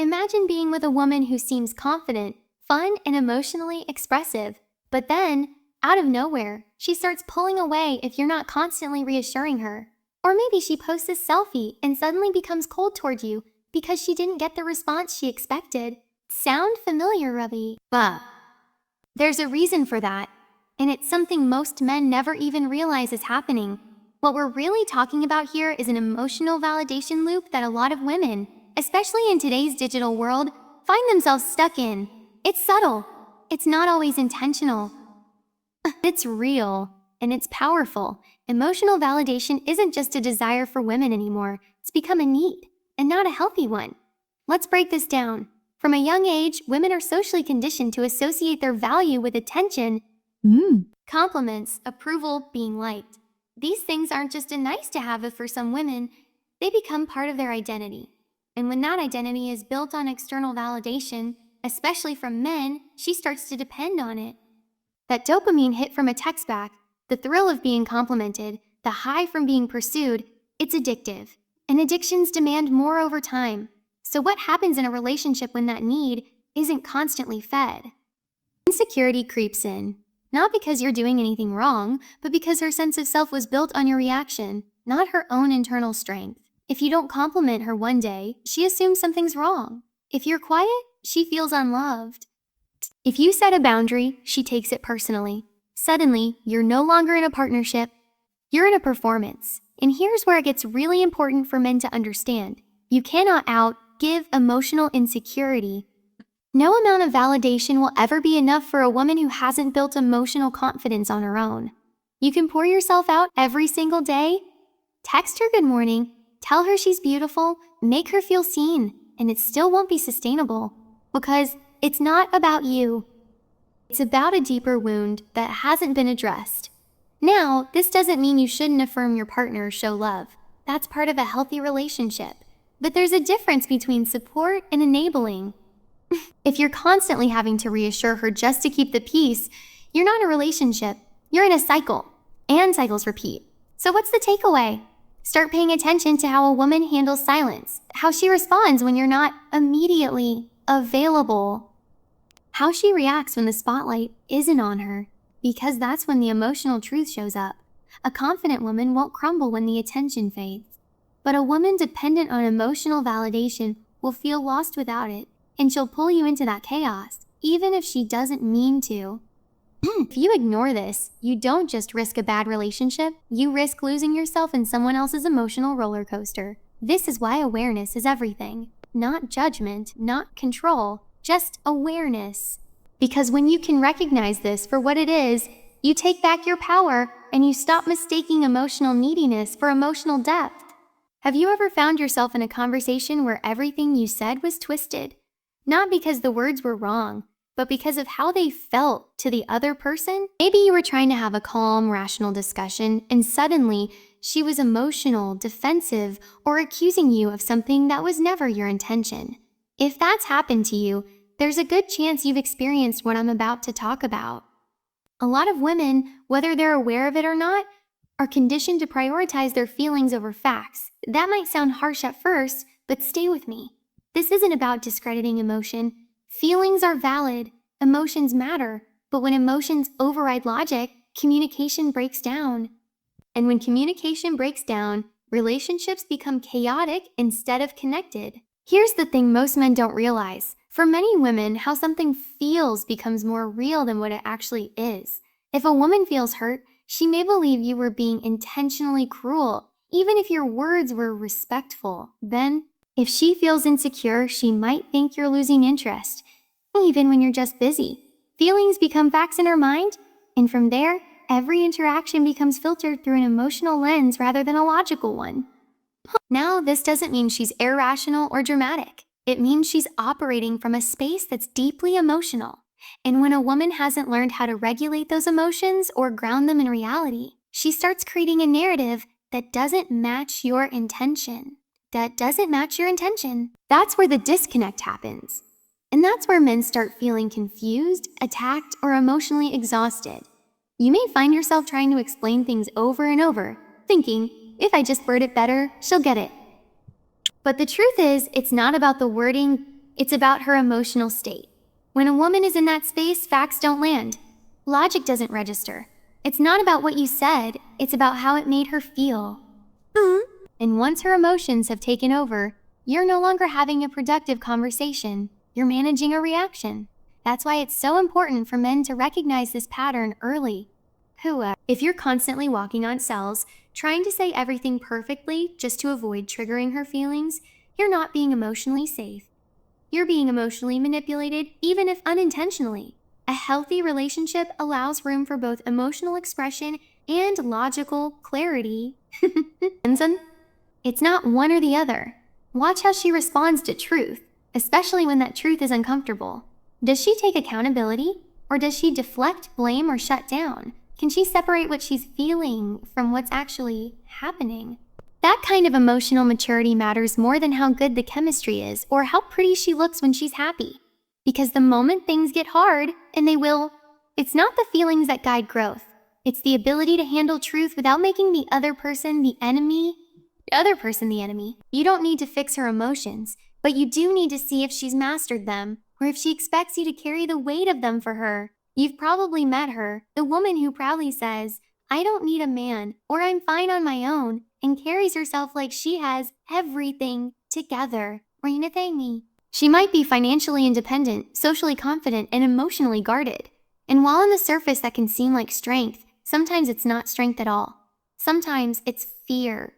Imagine being with a woman who seems confident, fun, and emotionally expressive, but then, out of nowhere, she starts pulling away if you're not constantly reassuring her. Or maybe she posts a selfie and suddenly becomes cold toward you because she didn't get the response she expected. Sound familiar, Ravi? But there's a reason for that, and it's something most men never even realize is happening. What we're really talking about here is an emotional validation loop that a lot of women, especially in today's digital world, find themselves stuck in. It's subtle. It's not always intentional. It's real, and it's powerful. Emotional validation isn't just a desire for women anymore. It's become a need, and not a healthy one. Let's break this down. From a young age, women are socially conditioned to associate their value with attention, compliments, approval, being liked. These things aren't just a nice to have for some women, they become part of their identity. And when that identity is built on external validation, especially from men, she starts to depend on it. That dopamine hit from a text back, the thrill of being complimented, the high from being pursued, it's addictive. And addictions demand more over time. So what happens in a relationship when that need isn't constantly fed? Insecurity creeps in. Not because you're doing anything wrong, but because her sense of self was built on your reaction, not her own internal strength. If you don't compliment her one day, she assumes something's wrong. If you're quiet, she feels unloved. If you set a boundary, she takes it personally. Suddenly, you're no longer in a partnership, you're in a performance. And here's where it gets really important for men to understand. You cannot give emotional insecurity. No amount of validation will ever be enough for a woman who hasn't built emotional confidence on her own. You can pour yourself out every single day, text her good morning, tell her she's beautiful, make her feel seen, and it still won't be sustainable. Because it's not about you. It's about a deeper wound that hasn't been addressed. Now, this doesn't mean you shouldn't affirm your partner or show love. That's part of a healthy relationship. But there's a difference between support and enabling. If you're constantly having to reassure her just to keep the peace, you're not in a relationship. You're in a cycle. And cycles repeat. So what's the takeaway? Start paying attention to how a woman handles silence, how she responds when you're not immediately available, how she reacts when the spotlight isn't on her, because that's when the emotional truth shows up. A confident woman won't crumble when the attention fades, but a woman dependent on emotional validation will feel lost without it, and she'll pull you into that chaos, even if she doesn't mean to. If you ignore this, you don't just risk a bad relationship, you risk losing yourself in someone else's emotional roller coaster. This is why awareness is everything. Not judgment, not control, just awareness. Because when you can recognize this for what it is, you take back your power and you stop mistaking emotional neediness for emotional depth. Have you ever found yourself in a conversation where everything you said was twisted? Not because the words were wrong, but because of how they felt to the other person? Maybe you were trying to have a calm, rational discussion, and suddenly she was emotional, defensive, or accusing you of something that was never your intention. If that's happened to you, there's a good chance you've experienced what I'm about to talk about. A lot of women, whether they're aware of it or not, are conditioned to prioritize their feelings over facts. That might sound harsh at first, but stay with me. This isn't about discrediting emotion. Feelings are valid, emotions matter, but when emotions override logic, communication breaks down. And when communication breaks down, relationships become chaotic instead of connected. Here's the thing most men don't realize. For many women, how something feels becomes more real than what it actually is. If a woman feels hurt, she may believe you were being intentionally cruel, even if your words were respectful. Then, if she feels insecure, she might think you're losing interest, even when you're just busy. Feelings become facts in her mind, and from there, every interaction becomes filtered through an emotional lens rather than a logical one. Now, this doesn't mean she's irrational or dramatic. It means she's operating from a space that's deeply emotional. And when a woman hasn't learned how to regulate those emotions or ground them in reality, she starts creating a narrative that doesn't match your intention. That's where the disconnect happens. And that's where men start feeling confused, attacked, or emotionally exhausted. You may find yourself trying to explain things over and over, thinking, if I just word it better, she'll get it. But the truth is, it's not about the wording, It's about her emotional state. When a woman is in that space, facts don't land. Logic doesn't register. It's not about what you said, it's about how it made her feel. And once her emotions have taken over, you're no longer having a productive conversation. You're managing a reaction. That's why it's so important for men to recognize this pattern early. If you're constantly walking on cells, trying to say everything perfectly just to avoid triggering her feelings, you're not being emotionally safe. You're being emotionally manipulated, even if unintentionally. A healthy relationship allows room for both emotional expression and logical clarity. It's not one or the other. Watch how she responds to truth, especially when that truth is uncomfortable. Does she take accountability? Or does she deflect, blame, or shut down? Can she separate what she's feeling from what's actually happening? That kind of emotional maturity matters more than how good the chemistry is or how pretty she looks when she's happy. Because the moment things get hard, and they will, it's not the feelings that guide growth. It's the ability to handle truth without making the other person the enemy. You don't need to fix her emotions, but you do need to see if she's mastered them, or if she expects you to carry the weight of them for her. You've probably met her, the woman who proudly says, "I don't need a man," or "I'm fine on my own," and carries herself like she has everything together. She might be financially independent, socially confident, and emotionally guarded. And while on the surface that can seem like strength, sometimes it's not strength at all. Sometimes it's fear.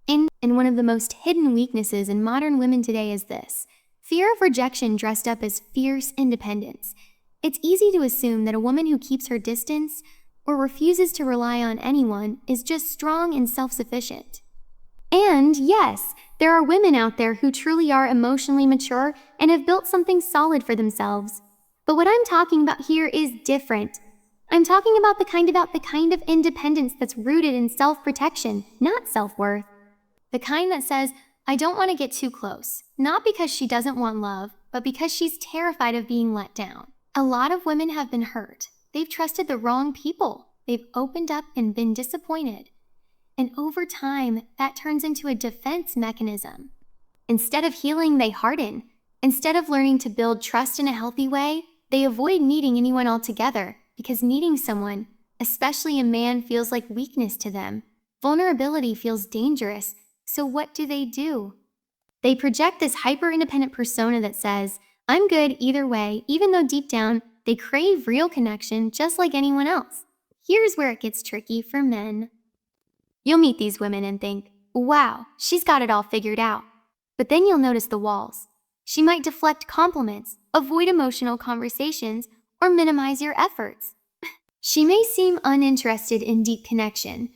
And one of the most hidden weaknesses in modern women today is this: fear of rejection dressed up as fierce independence. It's easy to assume that a woman who keeps her distance or refuses to rely on anyone is just strong and self-sufficient. And yes, there are women out there who truly are emotionally mature and have built something solid for themselves. But what I'm talking about here is different. I'm talking about the kind of independence that's rooted in self-protection, not self-worth. The kind that says, "I don't want to get too close," not because she doesn't want love, but because she's terrified of being let down. A lot of women have been hurt. They've trusted the wrong people. They've opened up and been disappointed. And over time, that turns into a defense mechanism. Instead of healing, they harden. Instead of learning to build trust in a healthy way, they avoid needing anyone altogether, because needing someone, especially a man, feels like weakness to them. Vulnerability feels dangerous. So what do? They project this hyper-independent persona that says, "I'm good either way," even though deep down, they crave real connection just like anyone else. Here's where it gets tricky for men. You'll meet these women and think, "Wow, she's got it all figured out." But then you'll notice the walls. She might deflect compliments, avoid emotional conversations, or minimize your efforts. She may seem uninterested in deep connection,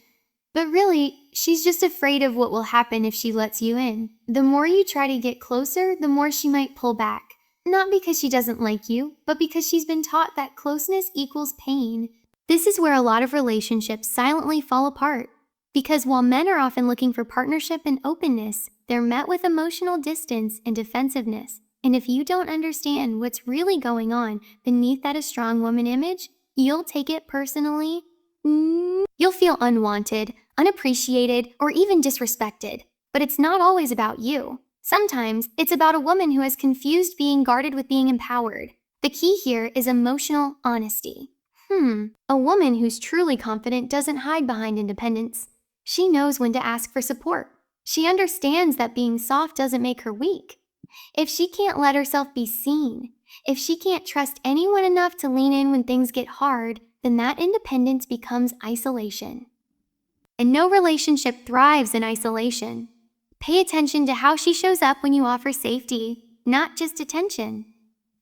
but really, she's just afraid of what will happen if she lets you in. The more you try to get closer, the more she might pull back. Not because she doesn't like you, but because she's been taught that closeness equals pain. This is where a lot of relationships silently fall apart. Because while men are often looking for partnership and openness, they're met with emotional distance and defensiveness. And if you don't understand what's really going on beneath that strong woman image, you'll take it personally. You'll feel unwanted, unappreciated, or even disrespected. But it's not always about you. Sometimes it's about a woman who has confused being guarded with being empowered. The key here is emotional honesty. A woman who's truly confident doesn't hide behind independence. She knows when to ask for support. She understands that being soft doesn't make her weak. If she can't let herself be seen, if she can't trust anyone enough to lean in when things get hard, then that independence becomes isolation. And no relationship thrives in isolation. Pay attention to how she shows up when you offer safety, not just attention.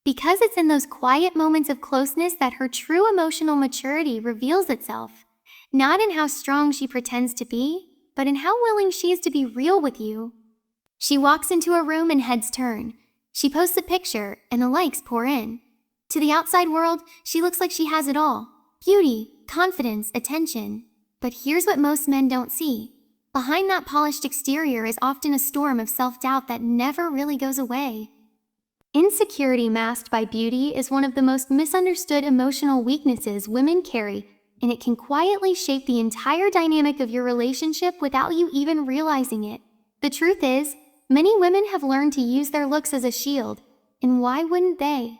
Because it's in those quiet moments of closeness that her true emotional maturity reveals itself. Not in how strong she pretends to be, but in how willing she is to be real with you. She walks into a room and heads turn. She posts a picture and the likes pour in. To the outside world, she looks like she has it all. Beauty, confidence, attention. But here's what most men don't see. Behind that polished exterior is often a storm of self-doubt that never really goes away. Insecurity masked by beauty is one of the most misunderstood emotional weaknesses women carry, and it can quietly shape the entire dynamic of your relationship without you even realizing it. The truth is, many women have learned to use their looks as a shield. And why wouldn't they?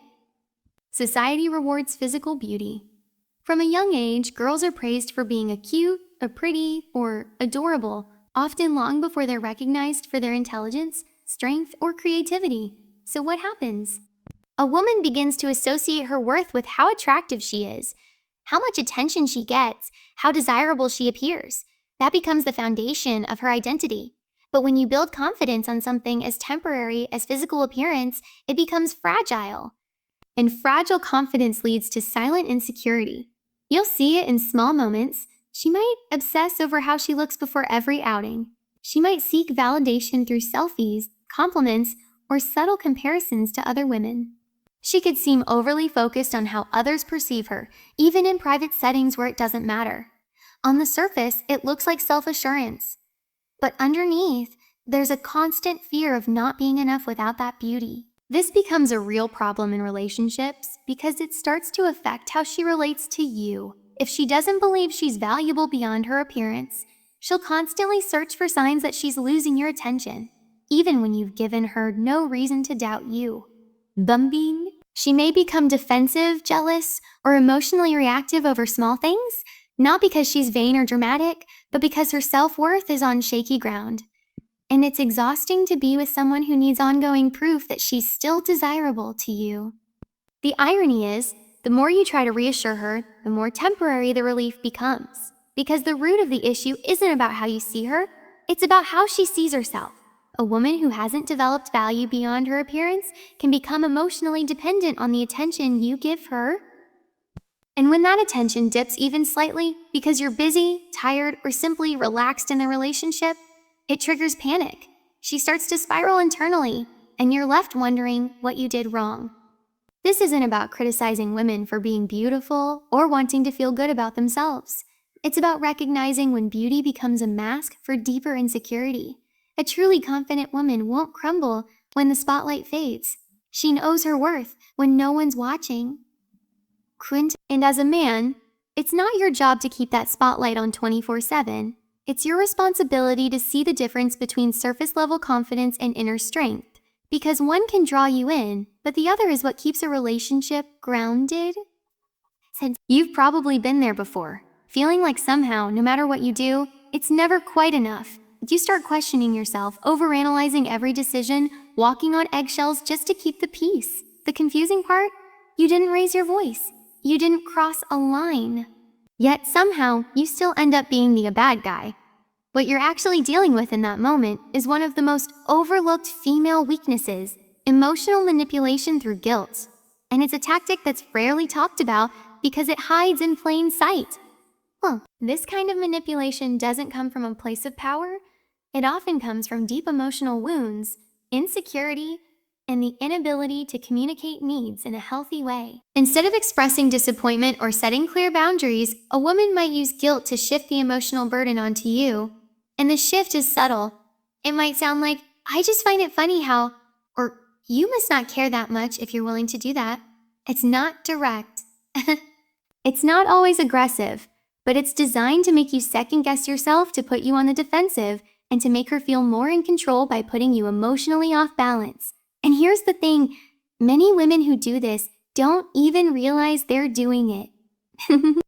Society rewards physical beauty. From a young age, girls are praised for being a cute, a pretty, or adorable, often long before they're recognized for their intelligence, strength, or creativity. So what happens? A woman begins to associate her worth with how attractive she is, how much attention she gets, how desirable she appears. That becomes the foundation of her identity. But when you build confidence on something as temporary as physical appearance, it becomes fragile. And fragile confidence leads to silent insecurity. You'll see it in small moments. She might obsess over how she looks before every outing. She might seek validation through selfies, compliments, or subtle comparisons to other women. She could seem overly focused on how others perceive her, even in private settings where it doesn't matter. On the surface, it looks like self-assurance. But underneath, there's a constant fear of not being enough without that beauty. This becomes a real problem in relationships because it starts to affect how she relates to you. If she doesn't believe she's valuable beyond her appearance, she'll constantly search for signs that she's losing your attention, even when you've given her no reason to doubt you. Bumbing. She may become defensive, jealous, or emotionally reactive over small things, not because she's vain or dramatic, but because her self-worth is on shaky ground. And it's exhausting to be with someone who needs ongoing proof that she's still desirable to you. The irony is, the more you try to reassure her, the more temporary the relief becomes. Because the root of the issue isn't about how you see her, it's about how she sees herself. A woman who hasn't developed value beyond her appearance can become emotionally dependent on the attention you give her. And when that attention dips even slightly because you're busy, tired, or simply relaxed in the relationship, it triggers panic. She starts to spiral internally, and you're left wondering what you did wrong. This isn't about criticizing women for being beautiful or wanting to feel good about themselves. It's about recognizing when beauty becomes a mask for deeper insecurity. A truly confident woman won't crumble when the spotlight fades. She knows her worth when no one's watching. And as a man, it's not your job to keep that spotlight on 24/7. It's your responsibility to see the difference between surface-level confidence and inner strength, because one can draw you in, but the other is what keeps a relationship grounded. You've probably been there before, feeling like somehow, no matter what you do, it's never quite enough. You start questioning yourself, overanalyzing every decision, walking on eggshells just to keep the peace. The confusing part? You didn't raise your voice. You didn't cross a line. Yet somehow, you still end up being the bad guy. What you're actually dealing with in that moment is one of the most overlooked female weaknesses, emotional manipulation through guilt. And it's a tactic that's rarely talked about because it hides in plain sight. This kind of manipulation doesn't come from a place of power. It often comes from deep emotional wounds, insecurity, and the inability to communicate needs in a healthy way. Instead of expressing disappointment or setting clear boundaries, a woman might use guilt to shift the emotional burden onto you. And the shift is subtle. It might sound like, I just find it funny how, or you must not care that much if you're willing to do that. It's not direct. It's not always aggressive, but it's designed to make you second-guess yourself, to put you on the defensive, and to make her feel more in control by putting you emotionally off balance. And here's the thing, many women who do this don't even realize they're doing it.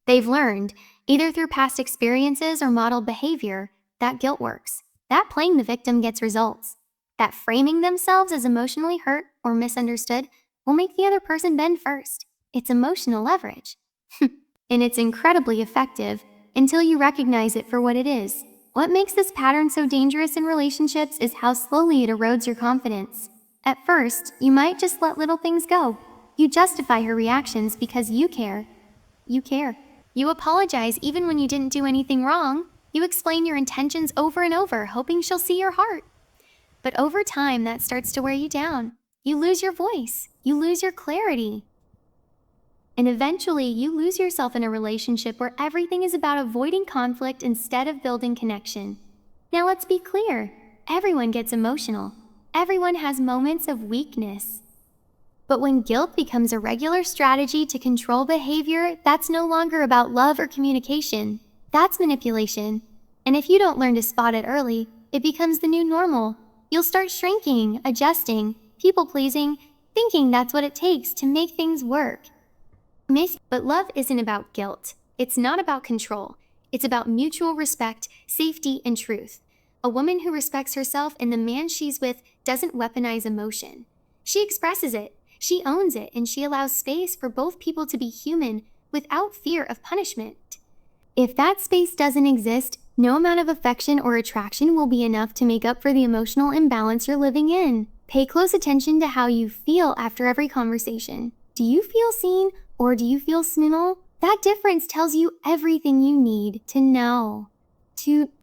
They've learned, either through past experiences or modeled behavior, that guilt works, that playing the victim gets results, that framing themselves as emotionally hurt or misunderstood will make the other person bend first. It's emotional leverage. And it's incredibly effective until you recognize it for what it is. What makes this pattern so dangerous in relationships is how slowly it erodes your confidence. At first, you might just let little things go. You justify her reactions because you care. You care. You apologize even when you didn't do anything wrong. You explain your intentions over and over, hoping she'll see your heart. But over time, that starts to wear you down. You lose your voice. You lose your clarity. And eventually, you lose yourself in a relationship where everything is about avoiding conflict instead of building connection. Now let's be clear. Everyone gets emotional. Everyone has moments of weakness. But when guilt becomes a regular strategy to control behavior, that's no longer about love or communication. That's manipulation. And if you don't learn to spot it early, it becomes the new normal. You'll start shrinking, adjusting, people-pleasing, thinking that's what it takes to make things work. But love isn't about guilt. It's not about control. It's about mutual respect, safety, and truth. A woman who respects herself and the man she's with doesn't weaponize emotion. She expresses it, she owns it, and she allows space for both people to be human without fear of punishment. If that space doesn't exist, no amount of affection or attraction will be enough to make up for the emotional imbalance you're living in. Pay close attention to how you feel after every conversation. Do you feel seen or do you feel small? That difference tells you everything you need to know.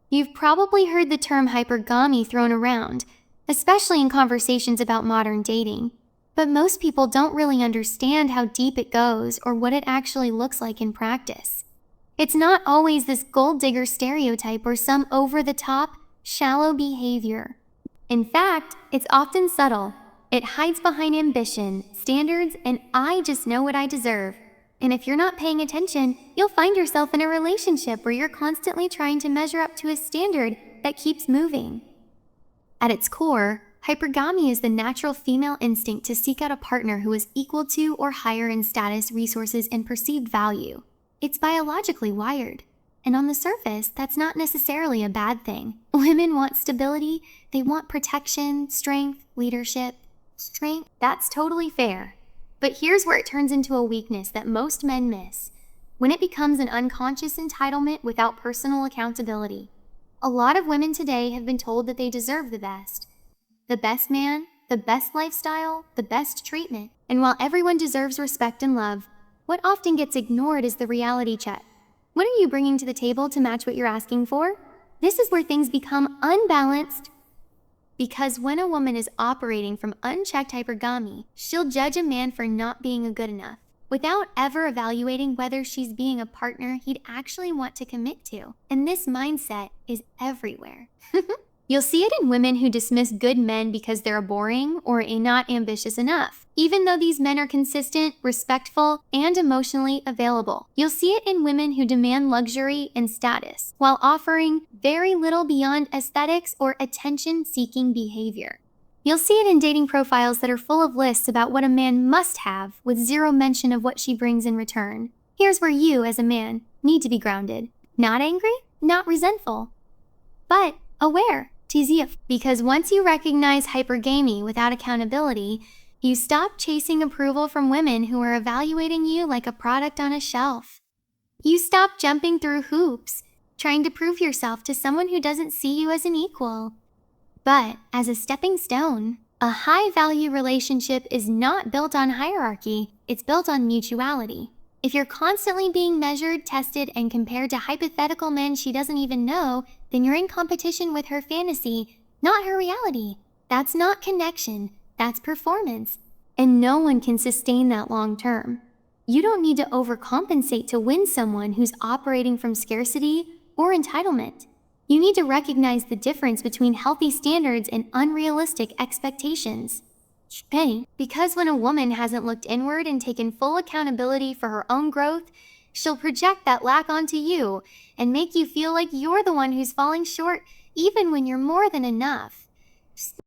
You've probably heard the term hypergamy thrown around, especially in conversations about modern dating. But most people don't really understand how deep it goes or what it actually looks like in practice. It's not always this gold digger stereotype or some over-the-top, shallow behavior. In fact, it's often subtle. It hides behind ambition, standards, and I just know what I deserve. And if you're not paying attention, you'll find yourself in a relationship where you're constantly trying to measure up to a standard that keeps moving. At its core, hypergamy is the natural female instinct to seek out a partner who is equal to or higher in status, resources, and perceived value. It's biologically wired. And on the surface, that's not necessarily a bad thing. Women want stability, they want protection, strength, leadership. That's totally fair. But here's where it turns into a weakness that most men miss. When it becomes an unconscious entitlement without personal accountability. A lot of women today have been told that they deserve the best. The best man, the best lifestyle, the best treatment. And while everyone deserves respect and love, what often gets ignored is the reality check. What are you bringing to the table to match what you're asking for? This is where things become unbalanced. Because when a woman is operating from unchecked hypergamy, she'll judge a man for not being good enough, without ever evaluating whether she's being a partner he'd actually want to commit to. And this mindset is everywhere. You'll see it in women who dismiss good men because they're boring or not ambitious enough, even though these men are consistent, respectful, and emotionally available. You'll see it in women who demand luxury and status, while offering very little beyond aesthetics or attention-seeking behavior. You'll see it in dating profiles that are full of lists about what a man must have, with zero mention of what she brings in return. Here's where you, as a man, need to be grounded. Not angry, not resentful, but aware. Because once you recognize hypergamy without accountability, you stop chasing approval from women who are evaluating you like a product on a shelf. You stop jumping through hoops, trying to prove yourself to someone who doesn't see you as an equal, but as a stepping stone. A high-value relationship is not built on hierarchy, it's built on mutuality. If you're constantly being measured, tested, and compared to hypothetical men she doesn't even know, then you're in competition with her fantasy, not her reality. That's not connection, that's performance. And no one can sustain that long term. You don't need to overcompensate to win someone who's operating from scarcity or entitlement. You need to recognize the difference between healthy standards and unrealistic expectations. Because when a woman hasn't looked inward and taken full accountability for her own growth, she'll project that lack onto you and make you feel like you're the one who's falling short even when you're more than enough.